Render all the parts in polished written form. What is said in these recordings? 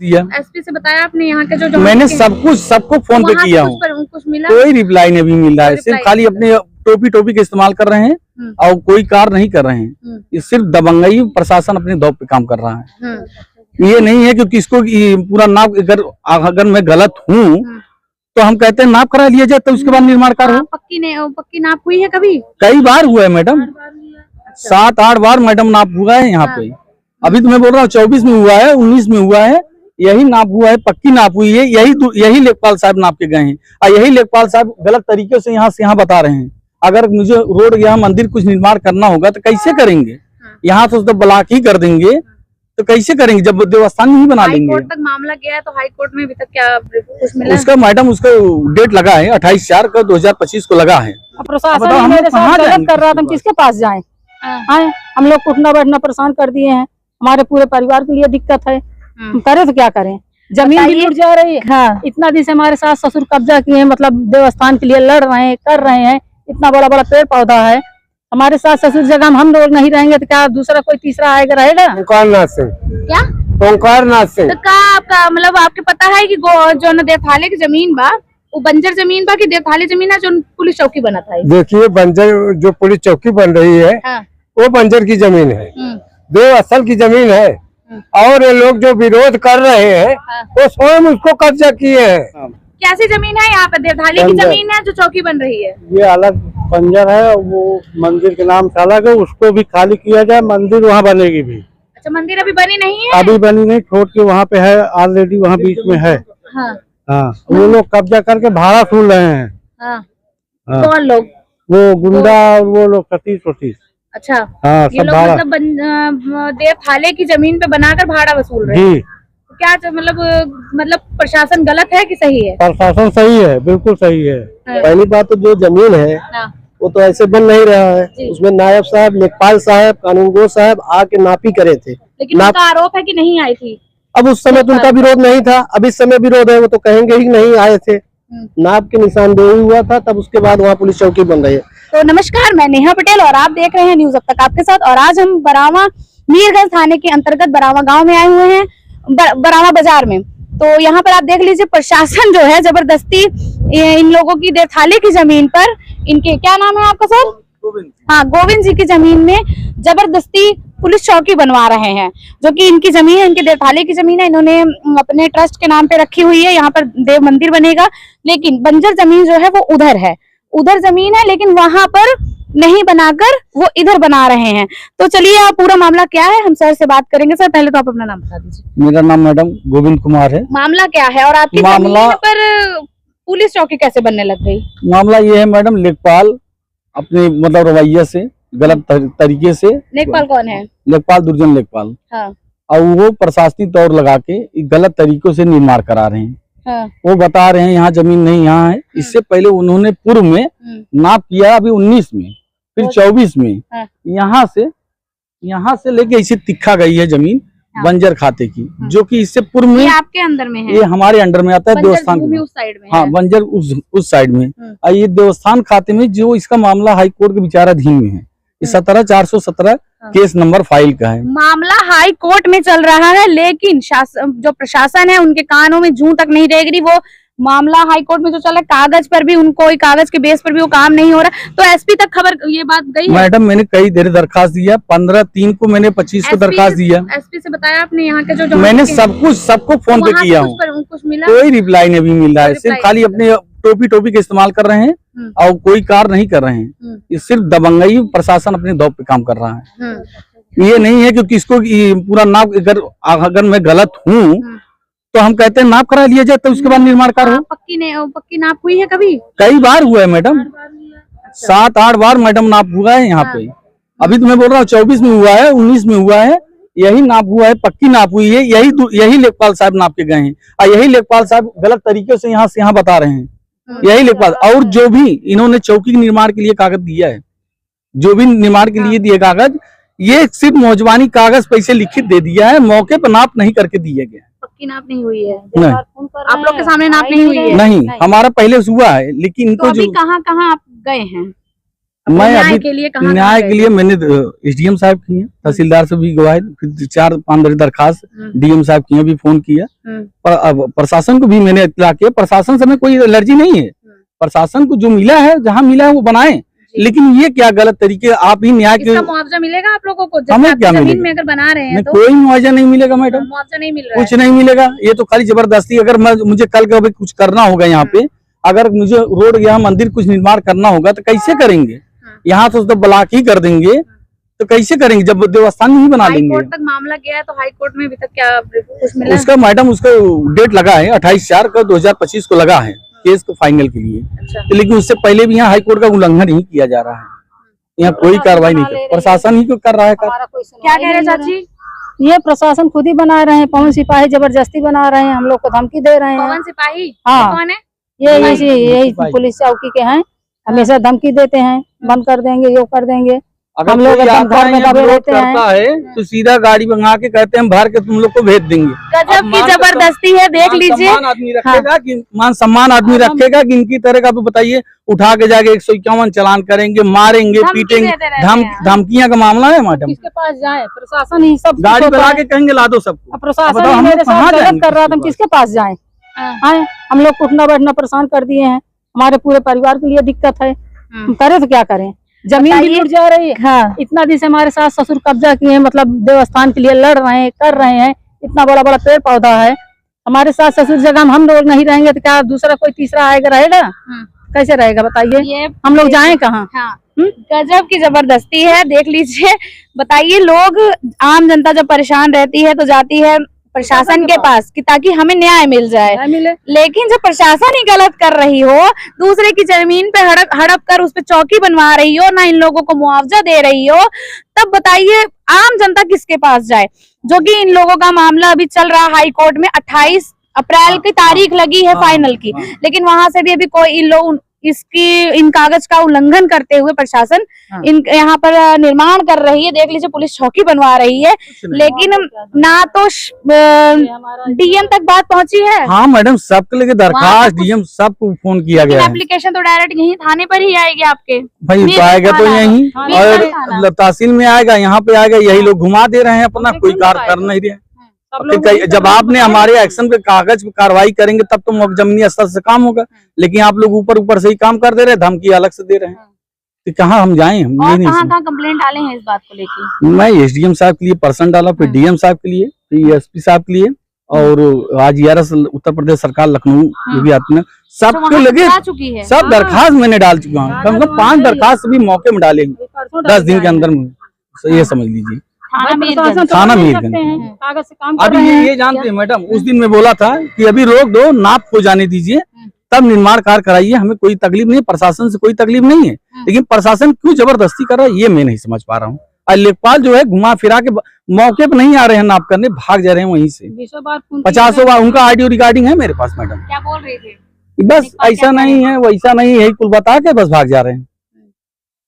दिया। एसपी से बताया आपने यहाँ के जो मैंने सबको फोन पे किया हूँ, कुछ मिला? कोई रिप्लाई नहीं मिल रहा है। सिर्फ खाली अपने टोपी का इस्तेमाल कर रहे हैं और कोई कार्य नहीं कर रहे हैं। ये सिर्फ दबंगई प्रशासन अपने दौर पे काम कर रहा है। ये नहीं है कि किसको पूरा नाप, अगर मैं गलत हूँ तो हम कहते हैं नाप करा लिया जाए तो उसके बाद निर्माण कार्य हो। पक्की नाप हुई है कभी? कई बार हुआ है मैडम, 7-8 बार मैडम नाप हुआ है यहाँ पे। अभी तो मैं बोल रहा हूँ 24 में हुआ है, 19 में हुआ है, यही नाप हुआ है, पक्की नाप हुई है। यही लेखपाल साहब नाप के गए हैं और यही लेखपाल साहब गलत तरीके से यहाँ से यहाँ बता रहे हैं। अगर मुझे रोड या मंदिर कुछ निर्माण करना होगा तो कैसे करेंगे? यहाँ तो ब्लॉक ही कर देंगे तो कैसे करेंगे जब देवस्थान नहीं बना लेंगे? हाई कोर्ट तक मामला गया है तो हाई कोर्ट में अभी तक क्या कुछ मिला? उसका मैडम उसका डेट लगा है 28/4/2025 को लगा है। प्रशासन मेरे साथ गलत कर रहा था, हम किसके पास जाएं? हम लोग उठना बैठना परेशान कर दिए हैं, हमारे पूरे परिवार के लिए दिक्कत है, हम करें तो क्या करें? जमीन भी लूट जा रही है। हाँ। इतना दिन से हमारे सास ससुर कब्जा किए हैं, मतलब देवस्थान के लिए लड़ रहे हैं, कर रहे हैं। इतना बड़ा बड़ा पेड़ पौधा है, हमारे सास ससुर जगह हम लोग नहीं रहेंगे तो क्या दूसरा कोई तीसरा आएगा रहेगा? ओंकारनाथ सिंह। क्या? ओंकारनाथ सिंह। तो का आपका मतलब आपके पता है कि जो न देवथाले की जमीन बा वो बंजर जमीन बा कि देवथाले जमीन है जो पुलिस चौकी बना था? देखिए बंजर जो पुलिस चौकी बन रही है वो बंजर की जमीन है, देव असल की जमीन है। और ये लोग जो विरोध कर रहे हैं वो स्वयं उसको कब्जा किए हैं। कैसी जमीन है यहाँ पे? देवथाली की जमीन है जो चौकी बन रही है। ये अलग बंजर है, वो मंदिर के नाम से अलग है, उसको भी खाली किया जाए, मंदिर वहाँ बनेगी भी। अच्छा, मंदिर अभी बनी नहीं है? अभी बनी नहीं, छोड़ के वहाँ पे है, ऑलरेडी वहाँ बीच में है। हाँ, वो लोग कब्जा करके भाड़ा सुन रहे हैं। कौन लोग? वो गुंडा और वो लोग सतीश। अच्छा, हाँ, ये लोग मतलब देवथाले की जमीन पे बनाकर भाड़ा वसूल रहे हैं। क्या मतलब प्रशासन गलत है कि सही है? प्रशासन सही है, बिल्कुल सही है। पहली बात तो जो जमीन है वो तो ऐसे बन नहीं रहा है, उसमें नायब साहब, लेखपाल साहब, कानूनगो साहब आके नापी करे थे। लेकिन उनका आरोप है कि नहीं आई थी। अब उस समय तो उनका विरोध नहीं था, अब इस समय विरोध है, वो तो कहेंगे ही नहीं आए थे। नाप के निशानदेही हुआ था, तब उसके बाद वहाँ पुलिस चौकी बन रही है। तो नमस्कार, मैं नेहा पटेल और आप देख रहे हैं न्यूज अब तक आपके साथ। और आज हम बरावा मीरगंज थाने के अंतर्गत बरावा गांव में आए हुए हैं, बरावा बाजार में। तो यहाँ पर आप देख लीजिए प्रशासन जो है जबरदस्ती इन लोगों की देवथाले की जमीन पर, इनके क्या नाम है आपका सर? हाँ, गोविंद जी की जमीन में जबरदस्ती पुलिस चौकी बनवा रहे हैं, जो कि इनकी जमीन है, इनके देवथाले की जमीन है। इन्होंने अपने ट्रस्ट के नाम पे रखी हुई है, यहाँ पर देव मंदिर बनेगा। लेकिन बंजर जमीन जो है वो उधर है, उधर जमीन है, लेकिन वहां पर नहीं बनाकर वो इधर बना रहे हैं। तो चलिए आप पूरा मामला क्या है हम सर से बात करेंगे। सर पहले तो आप अपना नाम बता दीजिए। मेरा नाम मैडम गोविंद कुमार है। मामला क्या है और आपकी जमीन पर पुलिस चौकी कैसे बनने लग गई? मामला ये है मैडम, लेखपाल अपने मतलब रवैया से गलत तरीके से। लेखपाल कौन है? लेखपाल दुर्जन लेखपाल। हाँ। और वो प्रशासनिक तौर लगा के गलत तरीकों से निर्माण करा रहे हैं। हाँ। वो बता रहे हैं यहाँ जमीन नहीं, यहाँ है। इससे पहले उन्होंने पूर्व में नाप किया, अभी 19 में, फिर 24 में। हाँ। यहाँ से लेके इसे तिखा गई है जमीन। हाँ। बंजर खाते की। हाँ। जो कि इससे पूर्व में आपके अंदर में है, ये हमारे अंडर में आता है देवस्थान उस साइड में। हाँ, बंजर उस साइड में। और ये देवस्थान खाते में जो इसका मामला हाई कोर्ट के विचाराधीन में है। 17/417 केस नंबर फाइल का है। मामला हाई कोर्ट में चल रहा है, लेकिन जो प्रशासन है उनके कानों में जूं तक नहीं रेंग रही। वो मामला हाई कोर्ट में जो चल रहा है, कागज पर भी उनको, कागज के बेस पर भी वो काम नहीं हो रहा। तो एसपी तक खबर ये बात गई है? मैडम मैंने कई देर दरखास्त दिया, 15/3 को मैंने 25 को दरखास्त दिया। एसपी से बताया आपने यहाँ के जो मैंने सबको फोन पे किया हूँ, कुछ मिला? कोई रिप्लाई नहीं मिल रहा है। सिर्फ खाली अपने टोपी का इस्तेमाल कर रहे हैं और कोई कार्य नहीं कर रहे हैं। ये सिर्फ दबंगई प्रशासन अपने दौर पे काम कर रहा है। ये नहीं है कि किसको पूरा नाप, अगर मैं गलत हूँ तो हम कहते हैं नाप करा लिया जाए तो उसके बाद निर्माण कार्य हो। पक्की नाप हुई है कभी? कई बार हुआ है मैडम, 7-8 बार मैडम नाप हुआ है यहाँ पे। अभी तो मैं बोल रहा हूँ 24 में हुआ है, 19 में हुआ है, यही नाप हुआ है, पक्की नाप हुई है। यही लेखपाल साहब नाप के गए हैं और यही लेखपाल साहब गलत तरीके से यहाँ से यहाँ बता रहे हैं। यही लेखपाल, और जो भी इन्होंने चौकी निर्माण के लिए कागज दिया है, जो भी निर्माण के लिए दिए कागज, ये सिर्फ मौजवानी कागज पैसे लिखित दे दिया है, मौके पर नाप नहीं करके दिया गया। पक्की नाप नहीं हुई है? नहीं, आप लोग के सामने नाप नहीं हुई है? नहीं, हमारा पहले हुआ है, लेकिन इनको तो अभी कहाँ आप गए हैं? मैं न्याय अभी के लिए कहाँ न्याय गए के लिए मैंने एसडीएम साहब की है, तहसीलदार से भी गवाही, फिर 4-5 दरखास्त डीएम साहब की है, भी फोन किया। पर अब प्रशासन को भी मैंने इत्तला किया। प्रशासन से में कोई एलर्जी नहीं है, प्रशासन को जो मिला है, जहाँ मिला है वो बनाए। लेकिन ये क्या गलत तरीके, आप ही न्याय के। इसका मुआवजा मिलेगा आप लोगों को? हमें क्या जमीन मिलेगा? में अगर बना रहे हैं तो कोई मुआवजा नहीं मिलेगा मैडम, मुआवजा नहीं मिल रहा कुछ नहीं मिलेगा। ये तो खाली जबरदस्ती। अगर मुझे कल का भी कुछ करना होगा यहाँ पे, अगर मुझे रोड या मंदिर कुछ निर्माण करना होगा तो कैसे करेंगे? यहाँ तो ब्लॉक ही कर देंगे तो कैसे करेंगे जब देवस्थान नहीं बना लेंगे? हाई कोर्ट तक मामला गया है, तो हाई कोर्ट में अभी तक क्या कुछ मिला? उसका मैडम उसका डेट लगा है 28/4/2025 को लगा है केस को फाइनल के लिए। अच्छा। तो लेकिन उससे पहले भी यहाँ हाई कोर्ट का उल्लंघन ही किया जा रहा है, यहाँ कोई कार्रवाई नहीं कर, प्रशासन ही कर रहा है। क्या कह रहे चाची? ये प्रशासन खुद ही बना रहे हैं, पवन सिपाही जबरदस्ती बना रहे हैं, हम लोग को धमकी दे रहे हैं। पवन सिपाही हाँ। कौन है? यही पुलिस चौकी के हैं, हमेशा धमकी देते हैं, बंद कर देंगे, यो कर देंगे। अगर हम लोग कोई एकदम आता घर में है, दबे विरोध रहते हैं। करता है तो सीधा गाड़ी मंगा के कहते हैं हम भर के तुम लोग को भेज देंगे। गजब की जबरदस्ती है, देख लीजिए। मान आदमी रखेगा कि मान सम्मान आदमी रखेगा कि इनकी तरह का? तो बताइए, उठा के जाके 151 चालान करेंगे, मारेंगे, धमकी पीटेंगे। देते रहते हैं। धमकियां का मामला है मैडम। किसके पास जाए? प्रशासन ही सब गाड़ी कुछ बुला होता के है। कहेंगे ला दो सबको। अब प्रशासन बताओ ही हम मेरे लोग कहाँ साथ गलत जाएंगे कर रहा था, हम किसके किसके पास जाएं? आए हम लोग को उठना बैठना परेशान कर दिए हैं, हमारे पूरे परिवार के लिए दिक्कत है, हम करे तो क्या करें? जमीन भी लूट जा रही है। हाँ। इतना दिन से हमारे सास ससुर कब्जा किए हैं, मतलब देवस्थान के लिए लड़ रहे हैं, कर रहे हैं। इतना बड़ा बड़ा पेड़ पौधा है, हमारे सास ससुर जगह हम लोग नहीं रहेंगे तो क्या दूसरा कोई तीसरा आएगा रहेगा? कैसे रहेगा बताइए? ये हम लोग जाएं कहाँ? हाँ, गजब की जबरदस्ती है, देख लीजिए। बताइए, लोग आम जनता जब परेशान रहती है तो जाती है प्रशासन के पास कि ताकि हमें न्याय मिल जाए। मिले। लेकिन जब प्रशासन ही गलत कर रही हो, दूसरे की जमीन पे हड़प कर उस पे चौकी बनवा रही हो, ना इन लोगों को मुआवजा दे रही हो, तब बताइए आम जनता किसके पास जाए? जो कि इन लोगों का मामला अभी चल रहा हाई कोर्ट में, 28 अप्रैल की तारीख लगी है फाइनल की, लेकिन वहां से भी अभी कोई इन कागज का उल्लंघन करते हुए प्रशासन इन यहाँ पर निर्माण कर रही है। देख लीजिए, पुलिस चौकी बनवा रही है, लेकिन ना तो डीएम तक बात पहुंची है। हाँ मैडम, सबके लेके दरखास्त डीएम सबको फोन किया गया है। एप्लीकेशन तो डायरेक्ट यहीं थाने पर ही आएगी आपके। भाई तो आएगा तो यहीं, और तहसील में आएगा, यहाँ पे आएगा, यही लोग घुमा दे रहे हैं अपना, कोई कार्य कर नहीं रहे। जब आपने हमारे एक्शन पे कागज पे कार्रवाई करेंगे तब तो जमीनी स्तर से काम होगा, लेकिन आप लोग ऊपर ऊपर से ही काम कर दे रहे हैं, धमकी अलग से दे रहे हैं। तो कहाँ हम जाएं? हम और कहाँ कंप्लेंट डाले हैं इस बात को लेके? मैं एसडीएम साहब के लिए पर्सन डाला, फिर डीएम साहब के लिए, फिर एसपी साहब के लिए, और आज ERS उत्तर प्रदेश सरकार लखनऊ जो भी आती है सबको लगे चुकी है। सब दरखास्त मैंने डाल चुका हूँ। कम से कम 5 दरखास्त भी मौके में डाले 10 दिन के अंदर में, ये समझ लीजिए। थाना मीरगंज। कागज से काम अभी ये जानते हैं मैडम, उस दिन मैं बोला था कि अभी रोक दो, नाप को जाने दीजिए, तब निर्माण कार्य कराइए, हमें कोई तकलीफ नहीं, प्रशासन से कोई तकलीफ नहीं है। लेकिन प्रशासन क्यों जबरदस्ती कर रहा है ये मैं नहीं समझ पा रहा हूँ। और लेखपाल जो है घुमा फिरा के मौके पे नहीं आ रहे हैं नाप करने, भाग जा रहे हैं वहीं से। 50 बार उनका ऑडियो रिकॉर्डिंग है मेरे पास मैडम। क्या बोल रहे थे? बस ऐसा नहीं है वैसा नहीं है, यही कुल बता के बस भाग जा रहे हैं,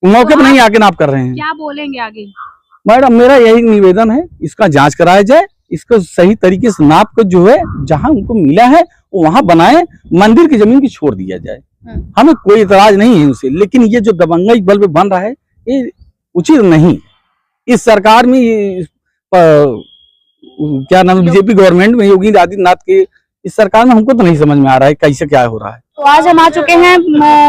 मौके पे नहीं आके नाप कर रहे हैं। क्या बोलेंगे आगे? मैडम मेरा यही निवेदन है, इसका जांच कराया जाए, इसको सही तरीके से नाप कर जो है जहां उनको मिला है वहां बनाए, मंदिर की जमीन की छोड़ दिया जाए, हमें कोई इतराज नहीं है उनसे। लेकिन ये जो दबंगई बल पे बन रहा है ये उचित नहीं। इस सरकार में क्या नाम, बीजेपी गवर्नमेंट में, योगी आदित्यनाथ के इस सरकार में हमको तो नहीं समझ में आ रहा है कैसे क्या हो रहा है। तो आज हम आ चुके हैं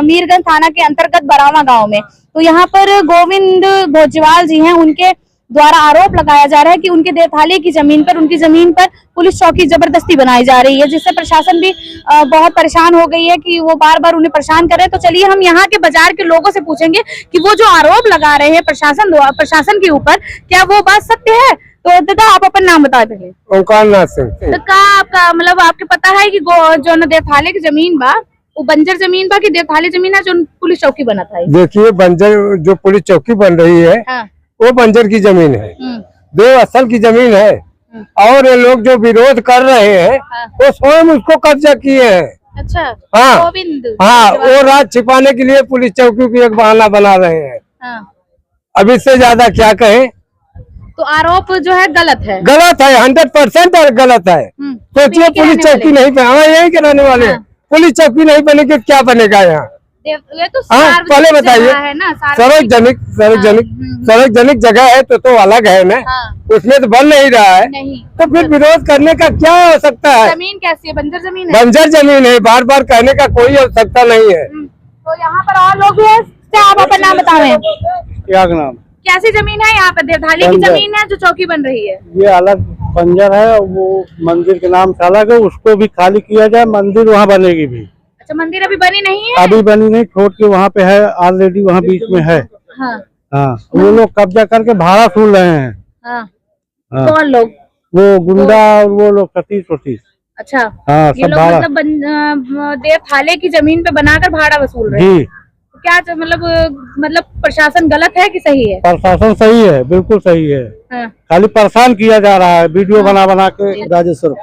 मीरगंज थाना के अंतर्गत बरावा गांव में। तो यहाँ पर गोविंद भोजवाल जी हैं, उनके द्वारा आरोप लगाया जा रहा है कि उनके देवथाली की जमीन पर, उनकी जमीन पर पुलिस चौकी जबरदस्ती बनाई जा रही है, जिससे प्रशासन भी बहुत परेशान हो गई है कि वो बार बार उन्हें परेशान कर रहे हैं। तो चलिए हम यहाँ के बाजार के लोगों से पूछेंगे कि वो जो आरोप लगा रहे हैं प्रशासन के ऊपर, क्या वो बात सत्य है? तो दादा आप अपना नाम बता पहले। ओंकार नाथ सिंह। तो का आपका मतलब आपके पता है कि जो न देवथाली की जमीन बा वो बंजर जमीन बा कि देवथाली जमीन है जो पुलिस चौकी बना था? देखिए, बंजर जो पुलिस चौकी बन रही है वो बंजर की जमीन है, देव असल की जमीन है, और ये लोग जो विरोध कर रहे हैं वो स्वयं उसको कब्जा किए हैं। अच्छा। हाँ गोविंद। हाँ, वो राज छिपाने के लिए पुलिस चौकी की एक बहाना बना रहे हैं। अब इससे ज्यादा क्या कहें? तो आरोप जो है गलत है, 100% गलत है। सोचिए, पुलिस चौकी नहीं बने, हमारे यही के रहने वाले हैं, पुलिस चौकी नहीं बनेगी क्या बनेगा यहाँ? ये तो हाँ, सार्वजनिक पहले बताइए। जगह है ना, सार्वजनिक जगह है तो अलग है ना। हाँ। उसमें तो बन नहीं रहा है, नहीं तो फिर विरोध करने का क्या हो सकता है? जमीन कैसी है? बंजर जमीन है। बंजर जमीन है, बार बार कहने का कोई आवश्यकता नहीं है। तो यहाँ पर और लोग भी हैं, आप अपना नाम बताएं। क्या नाम? कैसी जमीन है यहाँ पे? देवधाली की बंजर। जमीन है जो चौकी बन रही है। ये अलग बंजर है, वो मंदिर के नाम से अलग है, उसको भी खाली किया जाए, मंदिर वहाँ बनेगी भी। अच्छा, मंदिर अभी बनी नहीं है? अभी बनी नहीं, छोड़ के वहाँ पे है, ऑलरेडी वहाँ बीच में है। हाँ हाँ, वो लोग कब्जा करके भाड़ा सूल रहे हैं। हाँ। हाँ। कौन लोग? वो गुंडा और वो लोग सतीश वतीश। अच्छा, हाँ, ये सब लोग भाड़ा। मतलब देवथाले की जमीन पे बनाकर भाड़ा वसूल रहे हैं। जी, क्या मतलब प्रशासन गलत है कि सही है? प्रशासन सही है, बिल्कुल सही है। हाँ। खाली परेशान किया जा रहा है, वीडियो बना के। राजेश्वर,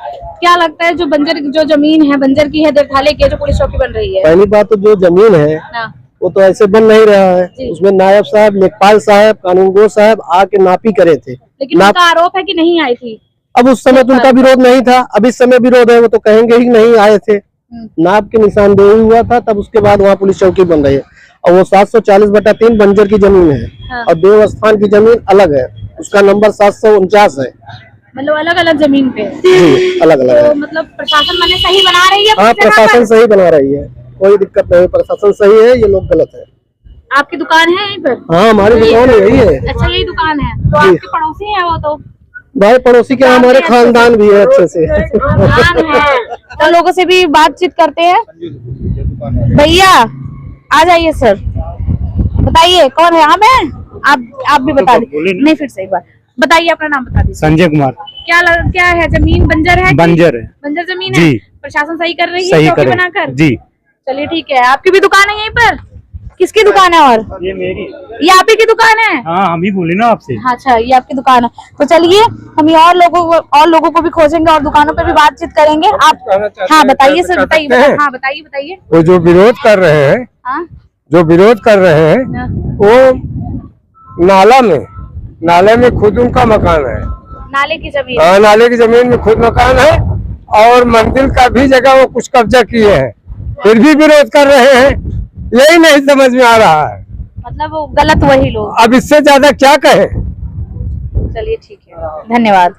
क्या लगता है जो जमीन है बंजर की है, देवथाले की है, जो पुलिस चौकी बन रही है? पहली बात तो जो जमीन है हाँ। वो तो ऐसे बन नहीं रहा है। उसमें नायब साहब, लेखपाल साहब, कानूनगो साहब आके नापी करे थे, लेकिन उनका आरोप है कि नहीं आई थी। अब उस समय तो उनका विरोध नहीं था, अब इस समय विरोध है, वो तो कहेंगे ही नहीं आए थे। नाप के निशानदेही हुआ था, तब उसके बाद वहाँ पुलिस चौकी बन रही है। और वो 740/3 बंजर की जमीन है। हाँ। और देवस्थान की जमीन अलग है, उसका नंबर 749 है। मतलब अलग अलग जमीन पे। जी, अलग अलग तो है। मतलब प्रशासन मैंने सही बना रही है? हाँ, कुछ जगह प्रशासन पर? सही बना रही है, कोई दिक्कत नहीं, प्रशासन सही है, ये लोग गलत है। आपकी दुकान है यहीं पर? हाँ, हमारी दुकान यही है। अच्छा, यही दुकान है। तो जी। आपके पड़ोसी हैं वो तो? भाई पड़ोसी के हमारे खानदान भी है अच्छे से। खानदान है। तो लोगों से भी बातचीत करते हैं। भैया आ जाइए सर, बताइए कौन है? आप हैं? आप भी बता दीजिए। नहीं, फिर से एक बार बताइए, अपना नाम बता दीजिए। संजय कुमार। क्या है? जमीन बंजर है? बंजर है। बंजर जमीन जी। है। प्रशासन सही कर रही है सही चौकी करे बनाकर? जी। चलिए ठीक है। आपकी भी दुकान है यहीं पर? किसकी दुकान है? और ये मेरी। ये आप ही की दुकान है? हाँ, हम ही बोले ना आपसे। हाँ, अच्छा, ये आपकी दुकान है। तो चलिए हम ये और लोगों को भी खोजेंगे और दुकानों पे भी बातचीत करेंगे। आप हाँ बताइए सर, बताइए। हाँ बताइए। वो जो विरोध कर रहे हैं, हाँ वो नाले में खुद उनका मकान है। नाले की जमीन? हाँ, नाले की जमीन में खुद मकान है, और मंदिर का भी जगह वो कुछ कब्जा किए हैं, फिर भी विरोध कर रहे हैं। यही नहीं समझ में आ रहा है। मतलब वो गलत वही लोग। अब इससे ज्यादा क्या कहें? चलिए ठीक है, धन्यवाद।